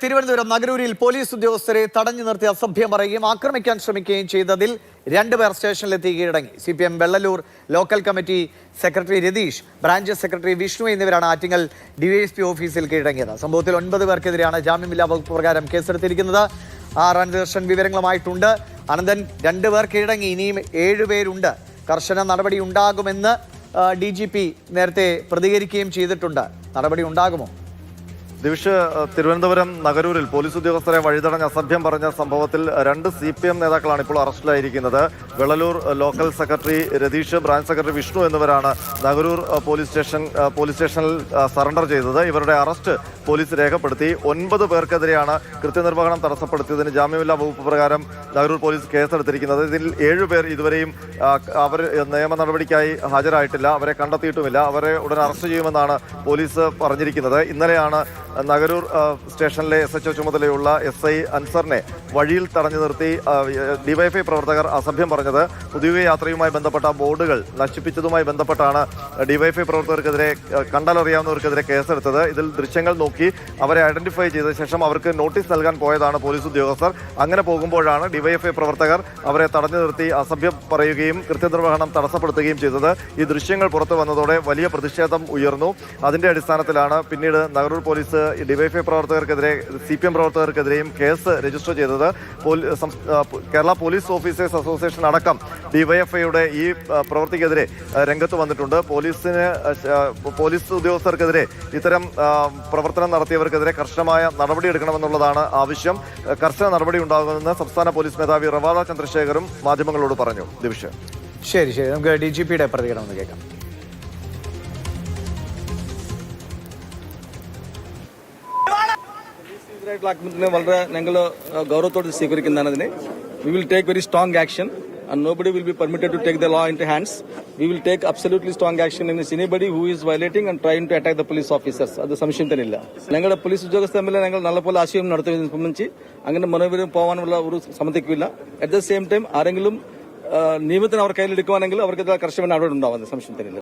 Thiruvananthapuram നഗരൂരിൽ police ഉദ്യോഗസ്ഥരെ തടഞ്ഞു നിർത്തി അസഭ്യം പറയുകയും ആക്രമിക്കാൻ ശ്രമിക്കുകയും ചെയ്തതിൽ രണ്ടുപേർ സ്റ്റേഷനിലെത്തി കീഴടങ്ങി. CPM Vellalloor local committee secretary Ratheesh, branch secretary Vishnu എന്നിവരാണ് ആറ്റിങ്ങൽ DYSP ഓഫീസിൽ കീഴടങ്ങിയത്. സംഭവത്തിൽ 9 പേർക്കെതിരെയാണ് ജാമ്യമില്ലാ വകുപ്പ് പ്രകാരം കേസെടുത്തിരിക്കുന്നത്. അനന്തകൃഷ്ണൻ വിവരങ്ങളുമായിട്ടുണ്ട്. അനന്തൻ, 2 പേർ കീഴടങ്ങി, ഇനിയും 7 പേരുണ്ട്. കർശന നടപടി ഉണ്ടാകുമെന്ന് DGP നേരത്തെ പ്രതികരിക്കുകയും ചെയ്തിട്ടുണ്ട്. നടപടി ഉണ്ടാകുമോ? ദിവിഷ്, തിരുവനന്തപുരം നഗരൂരിൽ പോലീസ് ഉദ്യോഗസ്ഥരെ വഴിതടഞ്ഞ അസഭ്യം പറഞ്ഞ സംഭവത്തിൽ 2 CPM നേതാക്കളാണ് ഇപ്പോൾ അറസ്റ്റിലായിരിക്കുന്നത്. Vellalloor local secretary Ratheesh, branch secretary Vishnu എന്നിവരാണ് നഗരൂർ പോലീസ് സ്റ്റേഷനിൽ സറണ്ടർ ചെയ്തത്. ഇവരുടെ അറസ്റ്റ് പോലീസ് രേഖപ്പെടുത്തി. 9 പേർക്കെതിരെയാണ് കൃത്യനിർവഹണം തടസ്സപ്പെടുത്തിയതിന് ജാമ്യമില്ലാ വകുപ്പ് പ്രകാരം നഗരൂർ പോലീസ് കേസെടുത്തിരിക്കുന്നത്. ഇതിൽ 7 പേർ ഇതുവരെയും അവർ നിയമ നടപടിക്കായി ഹാജരായിട്ടില്ല. അവരെ കണ്ടെത്തിയിട്ടുമില്ല. അവരെ ഉടൻ അറസ്റ്റ് ചെയ്യുമെന്നാണ് പോലീസ് പറഞ്ഞിരിക്കുന്നത്. ഇന്നലെയാണ് നഗരൂർ സ്റ്റേഷനിലെ SHO ചുമതലയുള്ള SI അൻസറിനെ വഴിയിൽ തടഞ്ഞു നിർത്തി DYFI പ്രവർത്തകർ അസഭ്യം പറഞ്ഞത്. പുതിയ യാത്രയുമായി ബന്ധപ്പെട്ട ബോർഡുകൾ നശിപ്പിച്ചതുമായി ബന്ധപ്പെട്ടാണ് DYFI പ്രവർത്തകർക്കെതിരെ, കണ്ടാലറിയാവുന്നവർക്കെതിരെ കേസെടുത്തത്. ഇതിൽ ദൃശ്യങ്ങൾ നോക്കി അവരെ ഐഡന്റിഫൈ ചെയ്ത ശേഷം അവർക്ക് നോട്ടീസ് നൽകാൻ പോയതാണ് പോലീസ് ഉദ്യോഗസ്ഥർ. അങ്ങനെ പോകുമ്പോഴാണ് DYFI പ്രവർത്തകർ അവരെ തടഞ്ഞു നിർത്തി അസഭ്യം പറയുകയും കൃത്യനിർവഹണം തടസ്സപ്പെടുത്തുകയും ചെയ്തത്. ഈ ദൃശ്യങ്ങൾ പുറത്തു വന്നതോടെ വലിയ പ്രതിഷേധം ഉയർന്നു. അതിന്റെ അടിസ്ഥാനത്തിലാണ് പിന്നീട് നഗരൂർ പോലീസ് DYFI പ്രവർത്തകർക്കെതിരെ, CPM പ്രവർത്തകർക്കെതിരെയും കേസ് രജിസ്റ്റർ ചെയ്തത്. കേരള പോലീസ് ഓഫീസേഴ്സ് അസോസിയേഷൻ അടക്കം DYFIയുടെ ഈ പ്രവൃത്തിക്കെതിരെ രംഗത്ത് വന്നിട്ടുണ്ട്. പോലീസ് ഉദ്യോഗസ്ഥർക്കെതിരെ ഇത്തരം പ്രവർത്തനം നടത്തിയവർക്കെതിരെ കർശനമായ നടപടിയെടുക്കണമെന്നുള്ളതാണ് ആവശ്യം. കർശന നടപടി ഉണ്ടാകുമെന്ന് സംസ്ഥാന പോലീസ് മേധാവി റവാദ ചന്ദ്രശേഖറും മാധ്യമങ്ങളോട് പറഞ്ഞു. ദിവിഷ്, ശരി, നമുക്ക് DGPയുടെ പ്രതികരണം ഒന്ന് കേൾക്കാം. വളരെ ഞങ്ങൾ ഗൗരവത്തോടെ സ്വീകരിക്കുന്നതാണ്. We will take very strong action and nobody will be permitted to take the law into hands. We will take absolutely strong action against anybody who is violating and trying to attack the police officers. അത് സംശയം തന്നെ ഇല്ല. ഞങ്ങളുടെ police ഉദ്യോഗസ്ഥർ തമ്മിൽ ഞങ്ങൾ നല്ലപോലെ ആശയം നടത്തുന്നതിനെ സംബന്ധിച്ച് അങ്ങനെ മനോവരും പോകാനുള്ള ഒരു സമ്മതിക്കില്ല. അറ്റ് ദ സെയിം ടൈം ആരെങ്കിലും നിയമത്തിന് അവർ കയ്യിലെടുക്കുവാണെങ്കിൽ അവർക്ക് കർശന നടപടി ഉണ്ടാവുന്നത് സംശയം തന്നെ ഇല്ല.